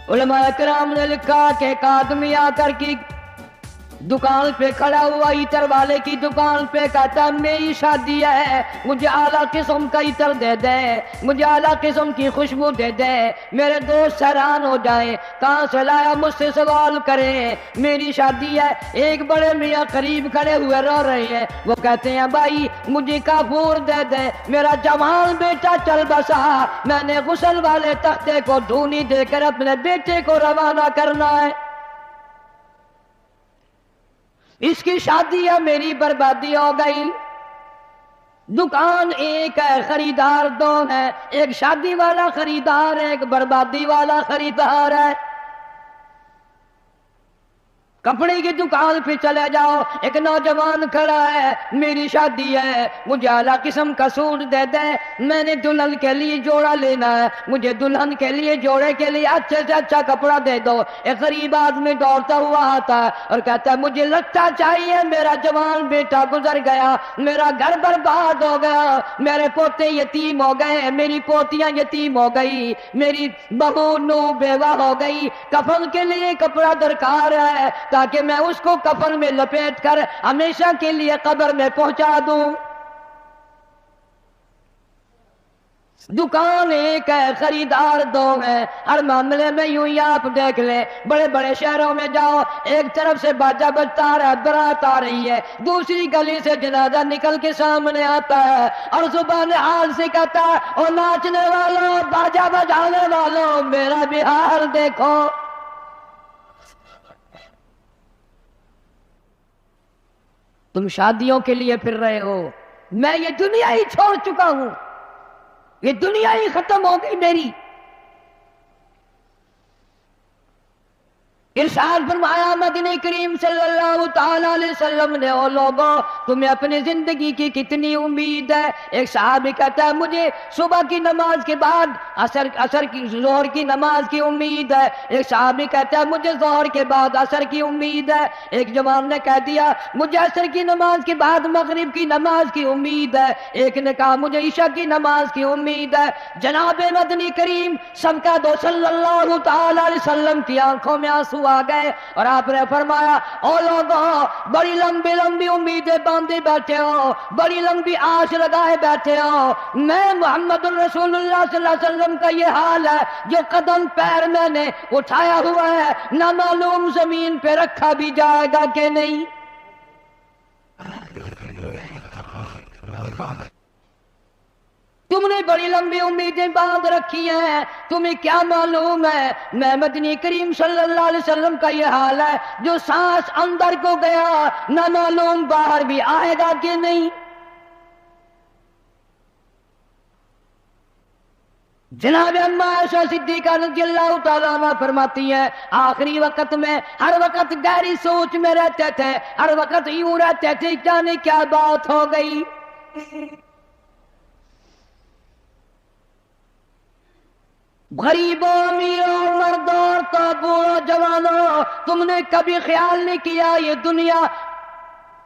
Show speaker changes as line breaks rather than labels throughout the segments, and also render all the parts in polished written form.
उलमा कराम ने लिखा कि एक आदमी आकर की दुकान पे खड़ा हुआ, इतर वाले की दुकान पे, कहता मेरी शादी है, मुझे आला किस्म का इतर दे दे, मुझे आला किस्म की खुशबू दे दे, मेरे दोस्त हैरान हो जाए, कहाँ से लाया, मुझसे सवाल करे, मेरी शादी है। एक बड़े मियाँ करीब खड़े हुए रो रहे हैं, वो कहते हैं भाई मुझे काफूर दे दे, मेरा जवान बेटा चल बसा, मैंने गुस्ल वाले तख्ते को धूनी देकर अपने बेटे को रवाना करना है। इसकी शादी है, मेरी बर्बादी हो गई। दुकान एक है, खरीदार दो है, एक शादी वाला खरीदार है, एक बर्बादी वाला खरीदार है। कपड़े की दुकान पे चले जाओ, एक नौजवान खड़ा है, मेरी शादी है, मुझे आला किस्म का सूट दे दे, मैंने दुल्हन के लिए जोड़ा लेना है, मुझे दुल्हन के लिए जोड़े के लिए अच्छे से अच्छा कपड़ा दे दो। एक गरीब आदमी दौड़ता हुआ आता है और कहता है मुझे लगता चाहिए, मेरा जवान बेटा गुजर गया, मेरा घर बर्बाद हो गया, मेरे पोते यतीम हो गए, मेरी पोतियां यतीम हो गई, मेरी बहू नू बेवा हो गई, कफन के लिए कपड़ा दरकार है ताकि मैं उसको कफन में लपेट कर हमेशा के लिए कब्र में पहुंचा दूं। दुकान एक है, खरीदार दो है। हर मामले में यूं ही आप देख ले, बड़े बड़े शहरों में जाओ, एक तरफ से बाजा बजता आ रहा है, बारात आ रही है, दूसरी गली से जनाजा निकल के सामने आता है और जुबान हाल से कहता है ओ नाचने वालों, बाजा बजाने वालों, मेरा बिहार देखो। तुम शादियों के लिए फिर रहे हो, मैं ये दुनिया ही छोड़ चुका हूं, ये दुनिया ही खत्म हो गई मेरी। इरशाद फरमाया मदनी करीम सल्लल्लाहु ताला अलैहि वसल्लम ने, ओ लोगों तुम्हें अपनी जिंदगी की कितनी उम्मीद है। एक साहबी कहता है मुझे सुबह की नमाज के बाद असर की जोहर की नमाज की उम्मीद है। एक साहबी कहता है मुझे जोहर के बाद असर की उम्मीद है। एक जवान ने कह दिया मुझे असर की नमाज के बाद मगरिब की नमाज की उम्मीद है। एक ने कहा मुझे ईशा की नमाज की उम्मीद है। जनाब मदनी करीम सबका दो सल्लल्लाहु ताला अलैहि वसल्लम की आंखों में आंसू आ गए और आपने फरमाया ओ लोगों बड़ी लंबी लंबी उम्मीदें बांधे बैठे हो, बड़ी लंबी आश लगाए बैठे हो, मैं मोहम्मद रसूलुल्लाह सल्लल्लाहु अलैहि वसल्लम का ये हाल है, जो कदम पैर मैंने उठाया हुआ है ना मालूम जमीन पे रखा भी जाएगा कि नहीं। तुमने बड़ी लंबी उम्मीदें बांध रखी हैं, तुम्हें क्या मालूम है मैं मदनी करीम सल्लल्लाहु अलैहि वसल्लम का ये हाल है, जो सांस अंदर को गया ना मालूम बाहर भी आएगा कि नहीं। जनाब अम्मा आयशा सिद्दीका रज़ियल्लाहु ताला अन्हा फरमाती है आखिरी वक्त में हर वक्त गहरी सोच में रहते थे, हर वक्त यूं रहते थे जाने क्या बात हो गई। गरीबों अमीरों मर्दों तो बूढ़ों जवानों, तुमने कभी ख्याल नहीं किया ये दुनिया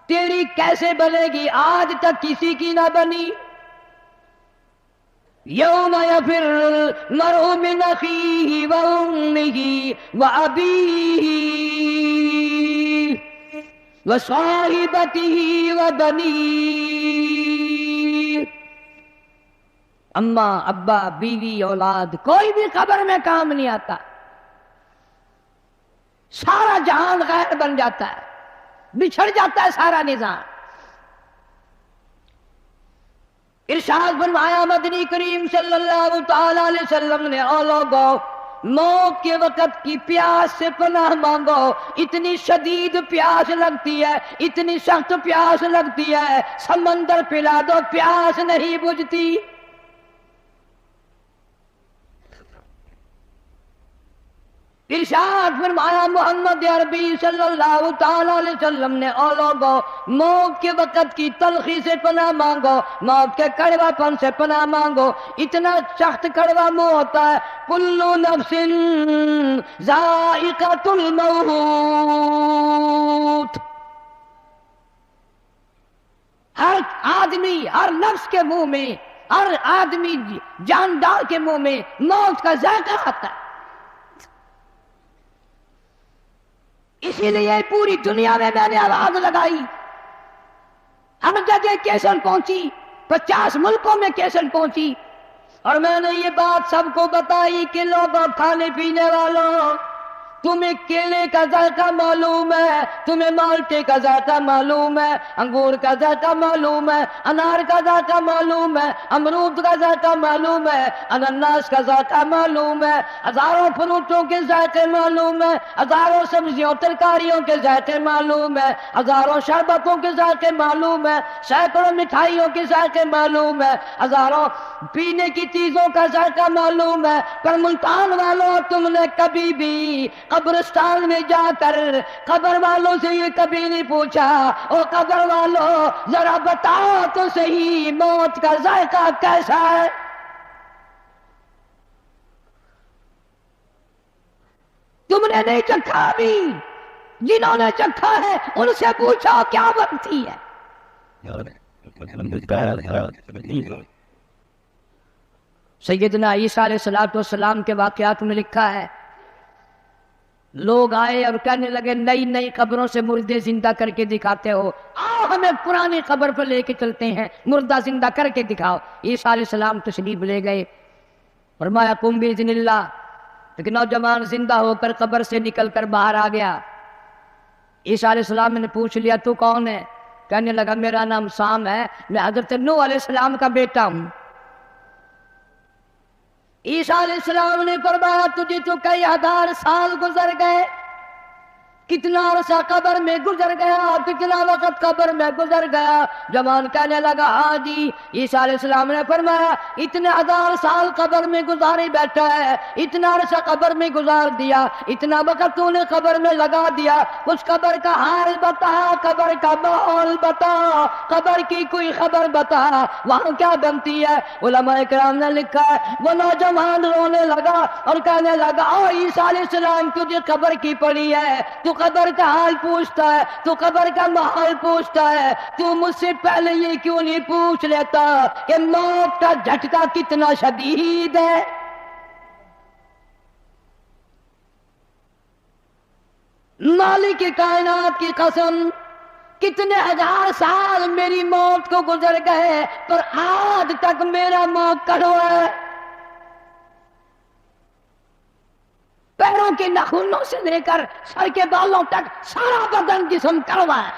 तेरी कैसे बनेगी, आज तक किसी की ना बनी। यौम यफिर्रुल मर'उ मिन अखीही व उम्मिही व अबीही व साहिबतिही व बनीही। अम्मा अब्बा बीवी औलाद कोई भी खबर में काम नहीं आता, सारा जहान गैर बन जाता है, बिछड़ जाता है सारा निजाम। इरशाद फरमाया मदनी करीम सल्लल्लाहु ताला अलैहि वसल्लम ने ओ लोगों मौत के वक्त की प्यास से पनाह मांगो, इतनी शदीद प्यास लगती है, इतनी सख्त प्यास लगती है, समंदर पिला दो प्यास नहीं बुझती। इरशाद फरमाया मोहम्मद अरबी सल्लल्लाहु ताला अलैहि वसल्लम ने ओ लोगों मौत के वक्त की तलखी से पनाह मांगो, मौत के कड़वापन से पनाह मांगो, इतना सख्त कड़वा मुंह होता है। कुल्लु नफ्सिन ज़ाइक़तुल मौत, हर आदमी हर नफ्स के मुंह में, हर आदमी जानदार के मुंह में मौत का जायका आता है। اسی لیے پوری دنیا میں نے آواز لگائی، ہر جگہ کیسٹ پہنچی، 50 ملکوں میں کیسٹ پہنچی، اور میں نے یہ بات سب کو بتائی کہ لوگوں، کھانے پینے والوں، تمہیں کیلے کا ذائقہ معلوم ہے، تمہیں مالٹے کا ذائقہ معلوم ہے، انگور کا ذائقہ معلوم ہے، انار کا ذائقہ معلوم ہے، امرود کا ذائقہ معلوم ہے، انناس کا ذائقہ معلوم ہے، ہزاروں فروٹوں کے ذائقے معلوم ہے، ہزاروں سبزیوں ترکاریوں کے ذائقے معلوم ہے، ہزاروں شربتوں کے ذائقے معلوم ہے، سینکڑوں مٹھائیوں کے ذائقے معلوم ہے، ہزاروں پینے کی چیزوں کا ذائقہ معلوم ہے، پر ملتان والوں، تم نے کبھی بھی قبرستان میں جا کر قبر والوں سے یہ کبھی نہیں پوچھا، او قبر والوں ذرا بتاؤ تو صحیح موت کا ذائقہ کیسا ہے؟ تم نے نہیں چکھا بھی، جنہوں نے چکھا ہے ان سے پوچھو کیا بنتی ہے۔ سیدنا عیسیٰ علیہ السلام کے واقعات میں لکھا ہے، لوگ آئے اور کہنے لگے نئی نئی قبروں سے مردے زندہ کر کے دکھاتے ہو، آؤ ہمیں پرانی قبر پر لے کے چلتے ہیں، مردہ زندہ کر کے دکھاؤ۔ عیسیٰ علیہ السلام تشریف لے گئے، فرمایا قم بإذن اللہ، لیکن نوجوان زندہ ہو کر قبر سے نکل کر باہر آ گیا۔ عیسیٰ علیہ السلام نے پوچھ لیا تو کون ہے؟ کہنے لگا میرا نام سام ہے، میں حضرت نوح علیہ السلام کا بیٹا ہوں۔ عیسیٰ علیہ السلام نے فرمایا تجھے تو کئی ہزار سال گزر گئے، کتنا عرصہ قبر میں گزر گیا، کتنا وقت قبر میں گزر گیا۔ جوان کہنے لگا ہاں جی۔ عیسیٰ علیہ السلام نے فرمایا اتنے ہزار سال قبر میں گزارے بیٹھا ہے، اتنا عرصہ قبر میں گزار دیا، اتنا وقت تو نے قبر میں لگا دیا، اس قبر کا حال بتا، قبر کا ماحول بتا، قبر کی کوئی خبر بتا، وہاں کیا بنتی ہے؟ علماء کرام نے لکھا ہے وہ نوجوان رونے لگا اور کہنے لگا او عیسیٰ علیہ السلام تجھے قبر کی پڑی ہے، تو قبر کا حال پوچھتا ہے، تو قبر کا ماحول پوچھتا ہے، تو مجھ سے پہلے یہ کیوں نہیں پوچھ لیتا کہ موت کا جھٹکا کتنا شدید ہے؟ مالک کائنات کی قسم، کتنے ہزار سال میری موت کو گزر گئے پر آج تک میرا موت کڑوا ہے، پیروں کے ناخنوں سے لے کر سر کے بالوں تک سارا بدن جسم کڑوا ہے۔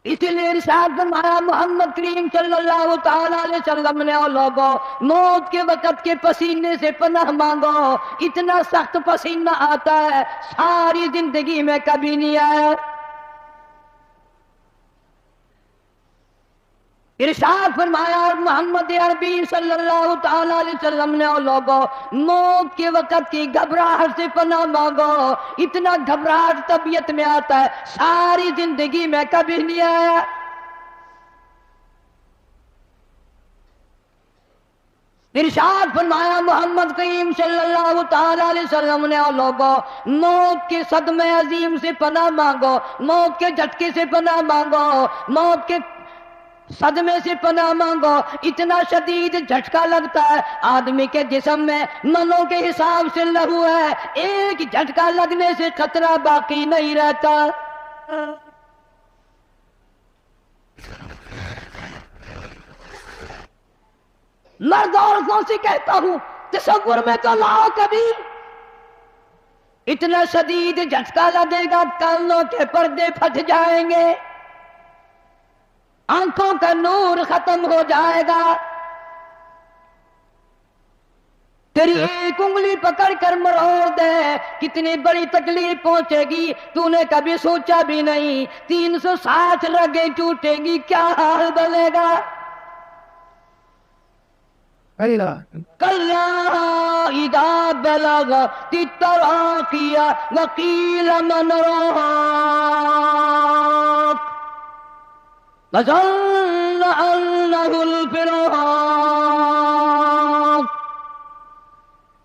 اس لیے ارشاد فرمایا محمد کریم صلی اللہ تعالی علیہ وسلم نے اور لوگوں موت کے وقت کے پسینے سے پناہ مانگو، اتنا سخت پسینہ آتا ہے ساری زندگی میں کبھی نہیں آیا۔ ارشاد فرمایا محمد عربی صلی اللہ تعالی علیہ وسلم نے اور لوگوں موت کے وقت کی گھبراہٹ سے پناہ مانگو، اتنا گھبراہٹ طبیعت میں آتا ہے ساری زندگی میں کبھی نہیں آیا۔ ارشاد فرمایا محمد کریم صلی اللہ تعالی علیہ وسلم نے اور لوگوں موت کے صدمے عظیم سے پناہ مانگو، موت کے جھٹکے سے پناہ مانگو، موت کے صدمے سے پناہ مانگو، اتنا شدید جھٹکا لگتا ہے آدمی کے جسم میں منوں کے حساب سے لہو ہے، ایک جھٹکا لگنے سے خطرہ باقی نہیں رہتا۔ مرد عورتوں سے کہتا ہوں تصور میں تو لاؤ کبھی، اتنا شدید جھٹکا لگے گا کانوں کے پردے پھٹ جائیں گے، آنکھوں کا نور ختم ہو جائے گا، تیری ایک انگلی پکڑ کر مروڑ دے کتنی بڑی تکلیف پہنچے گی تو نے کبھی سوچا بھی نہیں، 360 رگیں ٹوٹے گی کیا حال بنے گا۔ کلا اذا بلغت التراقی وقیل من راق وظن انه الفراق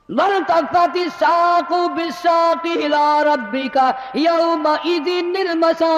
والتفت الساق بالساق الى ربك يومئذ المساق۔